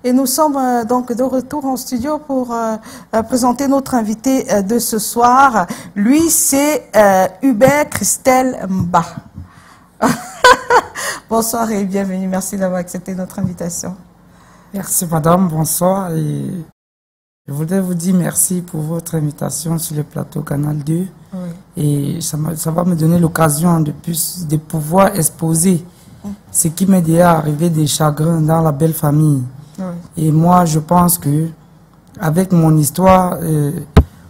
Et nous sommes donc de retour en studio pour présenter notre invité de ce soir. Lui, c'est Hubert Christelle Mba. Bonsoir et bienvenue. Merci d'avoir accepté notre invitation. Merci madame, bonsoir. Et je voudrais vous dire merci pour votre invitation sur le plateau Canal 2. Oui. Et ça va me donner l'occasion de pouvoir exposer ce qui m'est déjà arrivé des chagrins dans la belle famille. Oui. Et moi, je pense que avec mon histoire,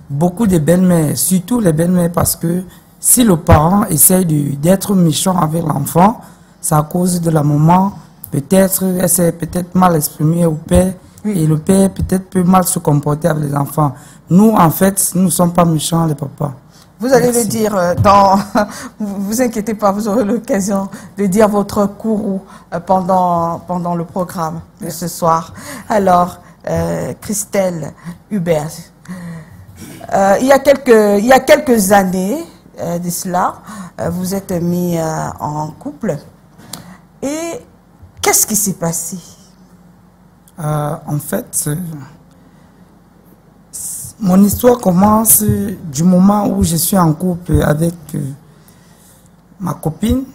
beaucoup de belles-mères, surtout les belles-mères, parce que si le parent essaye d'être méchant avec l'enfant, c'est à cause de la maman. Peut-être, elle s'est peut-être mal exprimée au père, oui. Et le père peut-être peut mal se comporter avec les enfants. Nous, en fait, nous ne sommes pas méchants, les papas. Vous allez le dire vous inquiétez pas, vous aurez l'occasion de dire votre courroux pendant le programme de ce soir. Alors, Christelle Hubert, il y a quelques années de cela, vous êtes mis en couple. Et qu'est-ce qui s'est passé? En fait, mon histoire commence du moment où je suis en couple avec ma copine.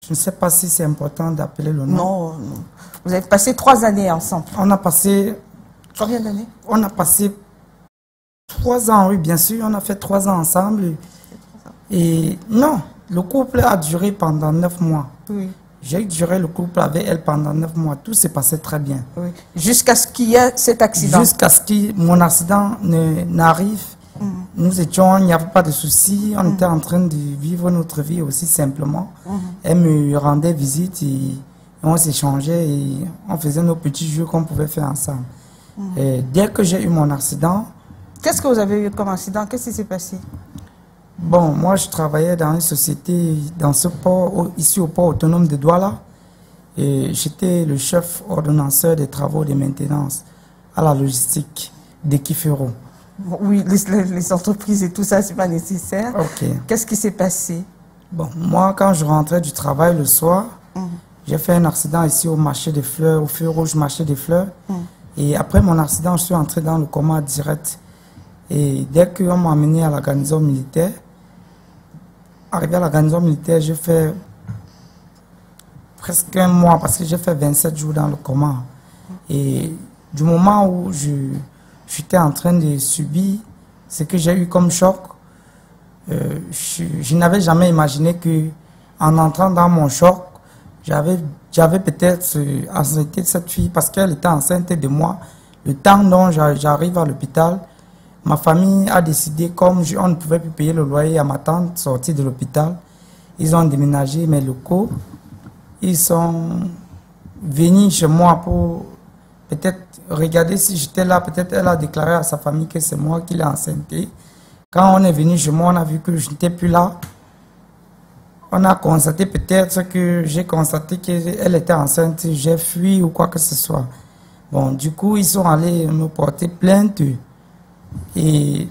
Je ne sais pas si c'est important d'appeler le nom. Non, non. Vous avez passé 3 années ensemble. On a passé... Combien d'années? On a passé 3 ans, oui, bien sûr. On a fait 3 ans ensemble. Et non, le couple a duré pendant 9 mois. Oui. J'ai duré le couple avec elle pendant 9 mois. Tout s'est passé très bien. Oui. Jusqu'à ce qu'il y ait cet accident. Jusqu'à ce que mon accident n'arrive. Nous étions, il n'y avait pas de soucis. On était en train de vivre notre vie aussi simplement. Elle me rendait visite et on s'échangeait et on faisait nos petits jeux qu'on pouvait faire ensemble. Et dès que j'ai eu mon accident... Qu'est-ce que vous avez eu comme accident? Qu'est-ce qui s'est passé? Bon, moi, je travaillais dans une société, dans ce port, ici au port autonome de Douala. Et j'étais le chef ordonnanceur des travaux de maintenance à la logistique d'Equifero. Oui, les entreprises et tout ça, c'est pas nécessaire. Ok. Qu'est-ce qui s'est passé? Bon, moi, quand je rentrais du travail le soir, j'ai fait un accident ici au marché des fleurs, au feu rouge marché des fleurs. Et après mon accident, je suis entré dans le coma direct. Et dès qu'on m'a amené à la garnison militaire, arrivé à la garnison militaire, j'ai fait presque 1 mois parce que j'ai fait 27 jours dans le coma. Et du moment où j'étais en train de subir ce que j'ai eu comme choc, je n'avais jamais imaginé que en entrant dans mon choc, j'avais peut-être enceinté cette fille parce qu'elle était enceinte de moi. Le temps dont j'arrive à l'hôpital, ma famille a décidé, comme on ne pouvait plus payer le loyer à ma tante sortie de l'hôpital, ils ont déménagé mes locaux. Ils sont venus chez moi pour peut-être regarder si j'étais là. Peut-être elle a déclaré à sa famille que c'est moi qui l'ai enceintée. Quand on est venu chez moi, on a vu que je n'étais plus là. On a constaté peut-être que j'ai constaté qu'elle était enceinte, j'ai fui ou quoi que ce soit. Bon, du coup, ils sont allés me porter plainte. Et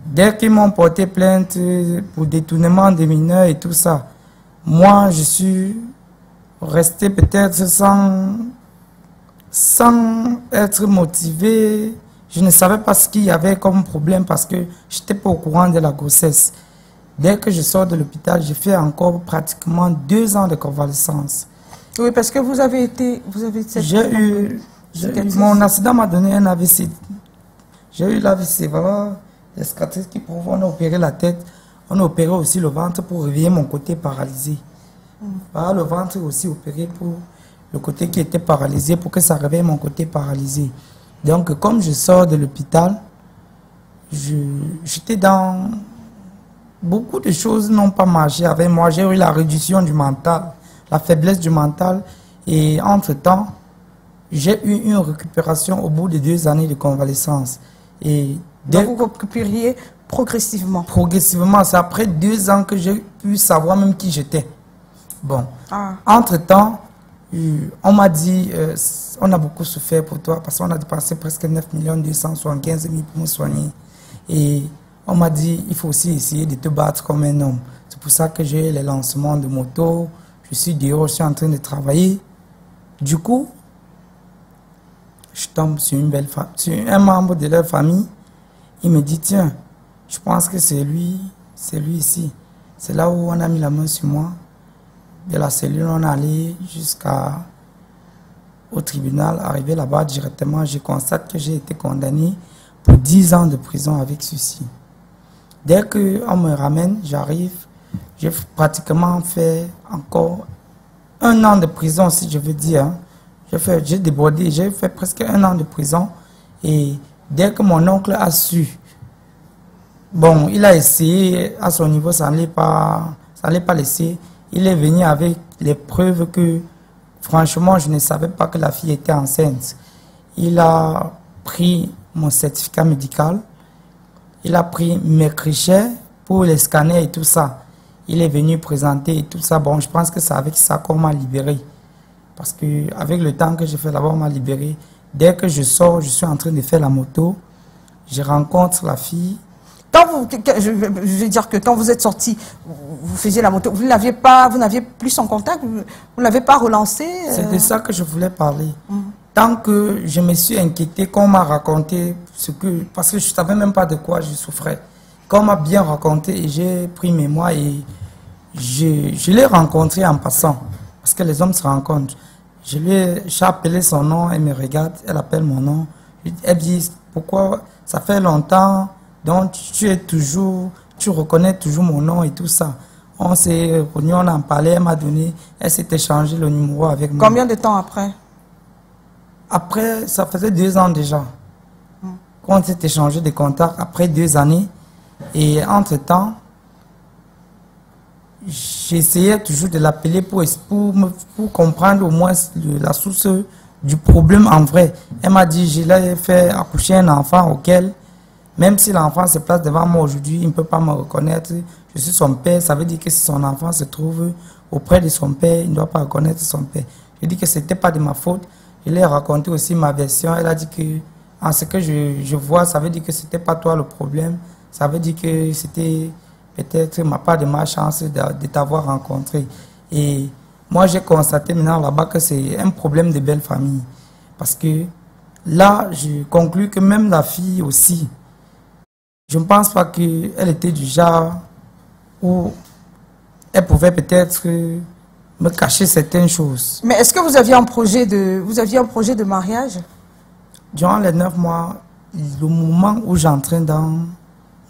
dès qu'ils m'ont porté plainte pour détournement des mineurs et tout ça, moi, je suis resté peut-être sans être motivé. Je ne savais pas ce qu'il y avait comme problème parce que je n'étais pas au courant de la grossesse. Dès que je sors de l'hôpital, j'ai fait encore pratiquement 2 ans de convalescence. Oui, parce que vous avez mon accident m'a donné un AVC. J'ai eu l'AVC, voilà, les cicatrices qui prouvent. On a opéré la tête, on a opéré aussi le ventre pour réveiller mon côté paralysé. Voilà, le ventre aussi opéré pour le côté qui était paralysé, pour que ça réveille mon côté paralysé. Donc, comme je sors de l'hôpital, j'étais dans... Beaucoup de choses n'ont pas marché avec moi. J'ai eu la réduction du mental, la faiblesse du mental. Et entre-temps, j'ai eu une récupération au bout de 2 années de convalescence. Et donc vous récupériez progressivement? Progressivement. C'est après 2 ans que j'ai pu savoir même qui j'étais. Bon. Entre-temps, on m'a dit, on a beaucoup souffert pour toi parce qu'on a dépensé presque 9 275 000 pour me soigner. Et on m'a dit, il faut aussi essayer de te battre comme un homme. C'est pour ça que j'ai les lancements de moto. Je suis dehors, je suis en train de travailler. Du coup, je tombe sur une belle femme, sur un membre de leur famille. Il me dit, tiens, je pense que c'est lui ici. C'est là où on a mis la main sur moi. De la cellule, on est allé jusqu'au tribunal. Arrivé là-bas directement, je constate que j'ai été condamné pour 10 ans de prison avec sursis. Dès qu'on me ramène, j'arrive, j'ai pratiquement fait encore 1 an de prison, si je veux dire. J'ai débordé, j'ai fait presque 1 an de prison. Et dès que mon oncle a su, bon, il a essayé, à son niveau, ça n'allait pas laisser. Il est venu avec les preuves que, franchement, je ne savais pas que la fille était enceinte. Il a pris mon certificat médical, il a pris mes clichés pour les scanners et tout ça. Il est venu présenter et tout ça. Bon, je pense que c'est avec ça qu'on m'a libéré. Parce qu'avec le temps que j'ai fait là-bas, on m'a libéré. Dès que je sors, je suis en train de faire la moto, je rencontre la fille. Je veux dire que quand vous êtes sorti, vous faisiez la moto, vous n'aviez plus son contact, vous ne l'avez pas relancé C'est de ça que je voulais parler. Tant que je me suis inquiété, qu'on m'a raconté parce que je ne savais même pas de quoi je souffrais. Quand on m'a bien raconté, et j'ai pris mes mois et je l'ai rencontré en passant. Parce que les hommes se rencontrent. J'ai appelé son nom, elle me regarde, elle appelle mon nom. Elle dit, pourquoi ça fait longtemps, donc tu reconnais toujours mon nom et tout ça. On s'est réunis, on en parlait, elle m'a donné, elle s'est échangé le numéro avec moi. Combien de temps après? Après, ça faisait 2 ans déjà. On s'est échangé des contacts après 2 années. Et entre-temps, j'essayais toujours de l'appeler pour comprendre au moins la source du problème en vrai. Elle m'a dit, je l'ai fait accoucher un enfant auquel, même si l'enfant se place devant moi aujourd'hui, il ne peut pas me reconnaître. Je suis son père, ça veut dire que si son enfant se trouve auprès de son père, il ne doit pas reconnaître son père. Je dis que ce n'était pas de ma faute. Je lui ai raconté aussi ma version. Elle a dit que, en ce que je vois, ça veut dire que ce n'était pas toi le problème. Ça veut dire que c'était peut-être ma part de ma chance de t'avoir rencontré. Et moi, j'ai constaté maintenant là-bas que c'est un problème de belle famille. Parce que là, je conclus que même la fille aussi, je ne pense pas qu'elle était du genre où elle pouvait peut-être me cacher certaines choses. Mais est-ce que vous aviez un projet de mariage? Durant les 9 mois, le moment où j'entrais dans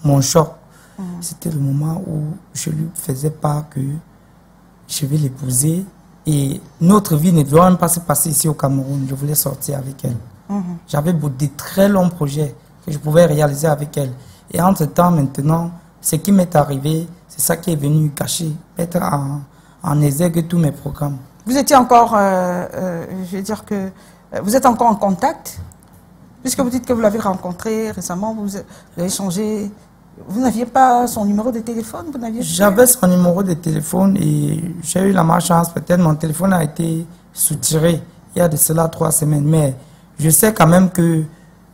mon choc, c'était le moment où je lui faisais part que je vais l'épouser et notre vie ne doit même pas se passer ici au Cameroun. Je voulais sortir avec elle. J'avais de très longs projets que je pouvais réaliser avec elle. Et entre-temps, maintenant, ce qui m'est arrivé, c'est ça qui est venu cacher, mettre en exergue tous mes programmes. Vous étiez encore, je veux dire que vous êtes encore en contact, puisque vous dites que vous l'avez rencontré récemment, vous avez échangé. Vous n'aviez pas son numéro de téléphone? J'avais son numéro de téléphone et j'ai eu la malchance, peut-être mon téléphone a été soutiré il y a de cela 3 semaines. Mais je sais quand même qu'elle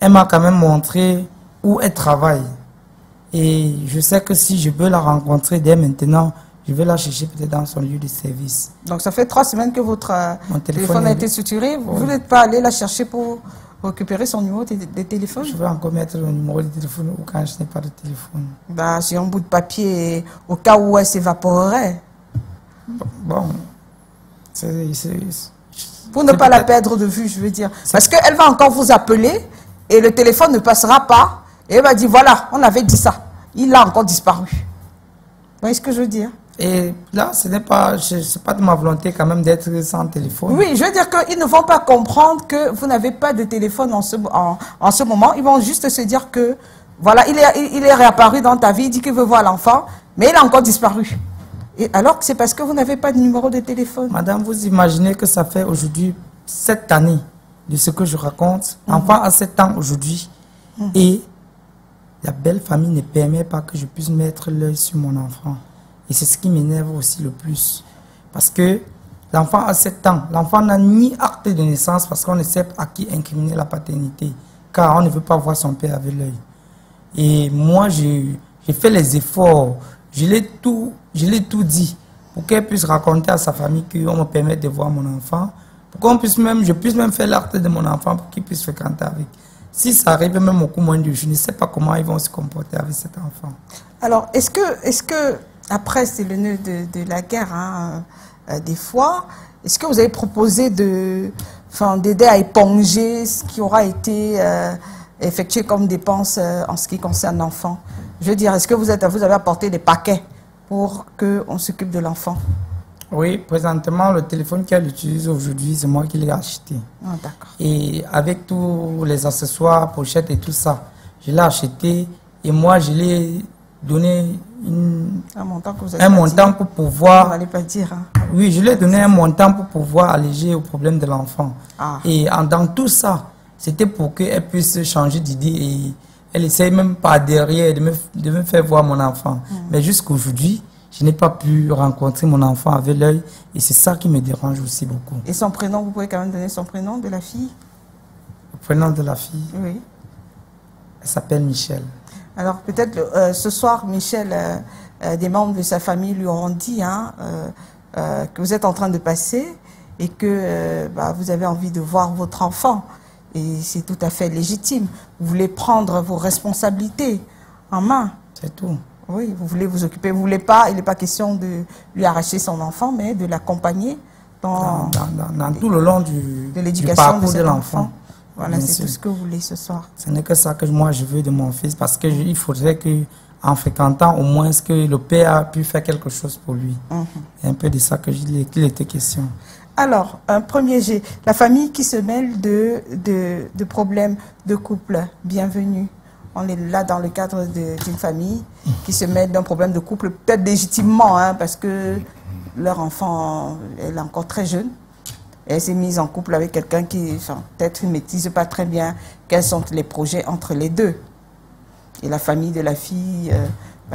m'a quand même montré où elle travaille. Et je sais que si je veux la rencontrer dès maintenant, je vais la chercher peut-être dans son lieu de service. Donc ça fait 3 semaines que votre téléphone a été soutiré. Vous n'êtes pas allé la chercher pour récupérer son numéro de téléphone? Je vais encore mettre le numéro de téléphone ou quand je n'ai pas de téléphone. Bah, j'ai un bout de papier au cas où elle s'évaporerait. Bon, pour ne pas la perdre de vue, je veux dire. Parce qu'elle va encore vous appeler et le téléphone ne passera pas. Et elle va dire, voilà, on avait dit ça. Il a encore disparu. Vous voyez ce que je veux dire? Et là, ce n'est pas de ma volonté quand même d'être sans téléphone. Oui, je veux dire qu'ils ne vont pas comprendre que vous n'avez pas de téléphone en ce moment. Ils vont juste se dire que, voilà, il est réapparu dans ta vie, il dit qu'il veut voir l'enfant, mais il a encore disparu. Et alors que c'est parce que vous n'avez pas de numéro de téléphone. Madame, vous imaginez que ça fait aujourd'hui 7 années de ce que je raconte. L'enfant a 7 ans aujourd'hui. Et la belle famille ne permet pas que je puisse mettre l'œil sur mon enfant. Et c'est ce qui m'énerve aussi le plus. Parce que l'enfant a 7 ans. L'enfant n'a ni acte de naissance parce qu'on ne sait à qui incriminer la paternité. Car on ne veut pas voir son père avec l'œil. Et moi, j'ai fait les efforts. Je l'ai tout dit pour qu'elle puisse raconter à sa famille qu'on me permette de voir mon enfant. pour qu'on puisse même, je puisse même faire l'acte de mon enfant pour qu'il puisse fréquenter avec. Si ça arrive même au coup moins de je ne sais pas comment ils vont se comporter avec cet enfant. Alors, est-ce que après, c'est le nœud de la guerre, hein, des fois, est-ce que vous avez proposé d'aider à éponger ce qui aura été effectué comme dépenses en ce qui concerne l'enfant? Je veux dire, est-ce que vous avez apporté des paquets pour qu'on s'occupe de l'enfant? Oui, présentement, le téléphone qu'elle utilise aujourd'hui, c'est moi qui l'ai acheté. Ah, d'accord. Et avec tous les accessoires, pochettes et tout ça, je l'ai acheté et moi, je l'ai donné un montant que vous un montant pour pouvoir... Vous n'allez pas dire. Hein. Oui, je lui ai donné un montant pour pouvoir alléger au problème de l'enfant. Ah. Et dans tout ça, c'était pour qu'elle puisse changer d'idée et elle essaye même par derrière de me faire voir mon enfant. Mais jusqu'aujourd'hui, je n'ai pas pu rencontrer mon enfant avec l'œil et c'est ça qui me dérange aussi beaucoup. Et son prénom, vous pouvez quand même donner son prénom de la fille? Le prénom de la fille? Oui. Elle s'appelle Michel. Alors peut-être ce soir, Michel, des membres de sa famille lui auront dit hein, que vous êtes en train de passer et que vous avez envie de voir votre enfant. Et c'est tout à fait légitime. Vous voulez prendre vos responsabilités en main. C'est tout. Oui, vous voulez vous occuper. Vous voulez pas, il n'est pas question de lui arracher son enfant, mais de l'accompagner dans tout le long du parcours de l'enfant. Voilà, c'est tout ce que vous voulez ce soir. Ce n'est que ça que moi je veux de mon fils, parce qu'il faudrait qu'en fréquentant, au moins que le père a pu faire quelque chose pour lui. C'est un peu de ça qu'il était question. Alors, un premier jet, la famille qui se mêle de problèmes de couple, bienvenue. On est là dans le cadre d'une famille qui se mêle d'un problème de couple, peut-être légitimement, hein, parce que leur enfant, elle est encore très jeune. Elle s'est mise en couple avec quelqu'un qui, peut-être, ne maîtrise pas très bien quels sont les projets entre les deux. Et la famille de la fille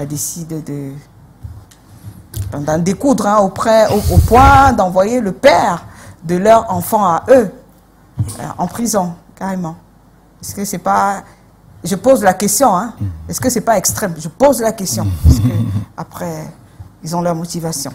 décide d'en découdre hein, au point d'envoyer le père de leur enfant à eux en prison, carrément. Est-ce que c'est pas... Je pose la question, hein. Est-ce que c'est pas extrême? Je pose la question, parce que après, ils ont leur motivation.